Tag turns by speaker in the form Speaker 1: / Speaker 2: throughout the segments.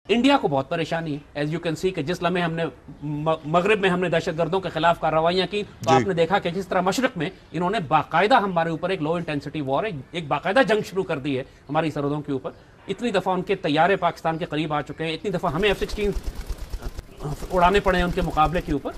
Speaker 1: India کو بہت پریشانی ہے ایز یو کین سی کہ جس لمحے ہم نے مغرب میں ہم نے دہشت گردوں کے خلاف کارروائیاں کی تو آپ نے دیکھا کہ جس طرح مشرق میں انہوں نے باقاعدہ ہمارے اوپر ایک لو انٹینسٹی وار ہے، ایک باقاعدہ جنگ شروع کر دی ہے ہماری سرحدوں کے اوپر. اتنی دفعہ ان کے طیارے پاکستان کے قریب آ چکے ہیں، اتنی دفعہ ہمیں F-16 اڑانے پڑے ہیں ان کے مقابلے کے اوپر.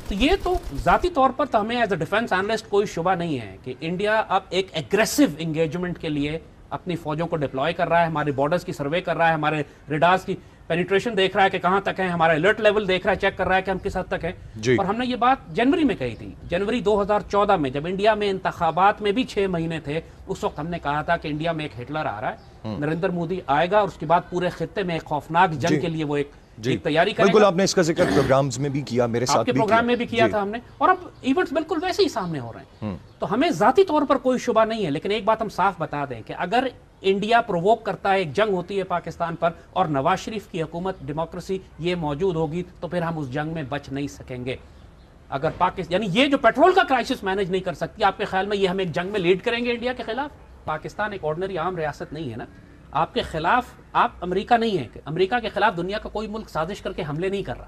Speaker 1: تو یہ تو ذاتی طور پر تو ہمیں ایز اے ڈیفنس اینالسٹ کوئی شبہ نہیں ہے کہ انڈیا اب ایک ایگریسو انگیجمنٹ کے لیے اپنی فوجوں کو ڈپلوائے کر رہا ہے، ہمارے بارڈرز کی سروے کر رہا ہے، ہمارے ریڈارز کی پینیٹریشن دیکھ رہا ہے کہ کہاں تک ہے، ہمارا الرٹ لیول دیکھ رہا ہے، چیک کر رہا ہے کہ ہم کس حد تک ہیں. اور ہم نے یہ بات جنوری میں کہی تھی، جنوری 2014 میں جب انڈیا میں انتخابات میں بھی 6 مہینے تھے، اس وقت ہم نے کہا تھا کہ انڈیا میں ایک ہٹلر آ رہا ہے، نریندر مودی آئے گا اور اس کے بعد پورے خطے میں ایک خوفناک جنگ کے لیے وہ ایک تیاری کریں گے.
Speaker 2: بالکل، آپ نے اس کا ذکر پروگرامز میں بھی کیا، میرے ساتھ بھی کیا،
Speaker 1: پروگرام میں بھی کیا تھا ہم نے، اور اب ایونٹس بالکل ویسے ہی سامنے ہو رہے ہیں. تو ہمیں ذاتی طور پر کوئی شبہ نہیں ہے، لیکن ایک بات ہم صاف بتا دیں کہ اگر انڈیا پرووک کرتا ہے، ایک جنگ ہوتی ہے پاکستان پر اور نواز شریف کی حکومت ڈیموکریسی یہ موجود ہوگی تو پھر ہم اس جنگ میں بچ نہیں سکیں گے. اگر پاکستان یعنی یہ جو پیٹرول کا کرائسس مینج نہیں کر سکتی، آپ کے خیال میں یہ ہم ایک جنگ میں لیڈ کریں گے انڈیا کے خلاف؟ پاکستان ایک آرڈنری عام ریاست نہیں ہے نا. آپ کے خلاف آپ امریکہ نہیں ہے، امریکہ کے خلاف دنیا کا کوئی ملک سازش کر کے حملے نہیں کر رہا.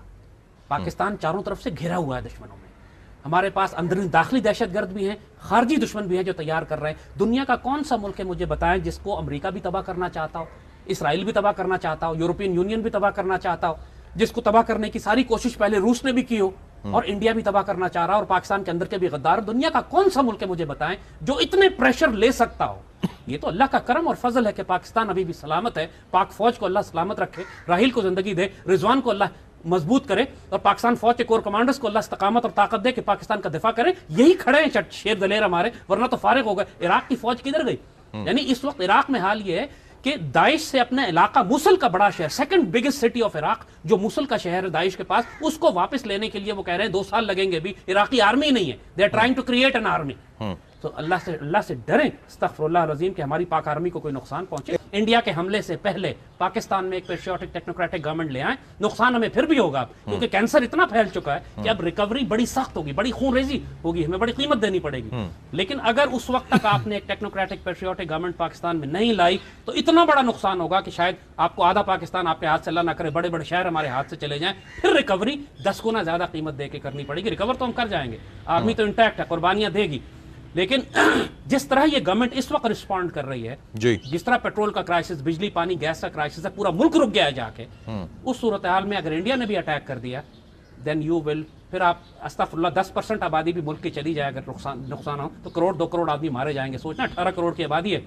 Speaker 1: پاکستان چاروں طرف سے گھرا ہوا ہے دشمنوں میں. ہمارے پاس اندرونی داخلی دہشت گرد بھی ہیں، خارجی دشمن بھی ہیں جو تیار کر رہے ہیں. دنیا کا کون سا ملک ہے مجھے بتائیں جس کو امریکہ بھی تباہ کرنا چاہتا ہو، اسرائیل بھی تباہ کرنا چاہتا ہو، یورپین یونین بھی تباہ کرنا چاہتا ہو، جس کو تباہ کرنے کی ساری کوشش پہلے روس نے بھی کی ہو اور انڈیا بھی تباہ کرنا چاہ رہا اور پاکستان کے اندر کے بھی غدار. دنیا کا کون سا ملک ہے مجھے بتائیں جو اتنے پریشر لے سکتا ہو؟ یہ تو اللہ کا کرم اور فضل ہے کہ پاکستان ابھی بھی سلامت ہے. پاک فوج کو اللہ سلامت رکھے، راحیل کو زندگی دے، رضوان کو اللہ مضبوط کرے، اور پاکستان فوج کے کور کمانڈرز کو اللہ استقامت اور طاقت دے کہ پاکستان کا دفاع کریں. یہی کھڑے ہیں شیر دلیر ہمارے، ورنہ تو فارغ ہو گئے. عراق کی فوج کدھر گئی؟ یعنی اس وقت عراق میں حال یہ ہے کہ داعش سے اپنا علاقہ موصل کا بڑا شہر، second biggest city of Iraq جو موصل کا شہر ہے داعش کے پاس، اس کو واپس لینے کے لیے وہ کہہ رہے ہیں 2 سال لگیں گے. بھی عراقی آرمی نہیں ہے، they are trying to create an army. تو اللہ سے ڈریں، استغفر اللہ العظیم، کہ ہماری پاک آرمی کو کوئی نقصان پہنچے. انڈیا کے حملے سے پہلے پاکستان میں ایک پیٹریوٹک ٹیکنوکریٹک گورنمنٹ لے آئیں. نقصان ہمیں پھر بھی ہوگا کیونکہ کینسر اتنا پھیل چکا ہے کہ اب ریکوری بڑی سخت ہوگی، بڑی خون ریزی ہوگی، ہمیں بڑی قیمت دینی پڑے گی. لیکن اگر اس وقت تک آپ نے ایک ٹیکنوکریٹک پیٹریوٹک گورنمنٹ پاکستان میں نہیں لائی تو اتنا بڑا نقصان ہوگا کہ شاید آپ کو آدھا پاکستان آپ کے ہاتھ سے اللہ نہ کرے بڑے بڑے شہر ہمارے ہاتھ سے چلے جائیں، پھر ریکوری 10 گنا زیادہ قیمت دے کے کرنی پڑے گی. ریکور تو ہم کر جائیں گے، آرمی تو انٹیکٹ ہے، قربانیاں دے گی. لیکن جس طرح یہ گورنمنٹ اس وقت رسپونڈ کر رہی ہے، جس طرح پیٹرول کا کرائسس، بجلی پانی گیس کا کرائسس ہے، پورا ملک رک گیا ہے جا کے، اس صورتحال میں اگر انڈیا نے بھی اٹیک کر دیا دین یو ول، پھر آپ استغفر اللہ 10% آبادی بھی ملک کی چلی جائے، اگر نقصان ہو تو 1 کروڑ 2 کروڑ آدمی مارے جائیں گے. سوچنا 18 کروڑ کی آبادی ہے.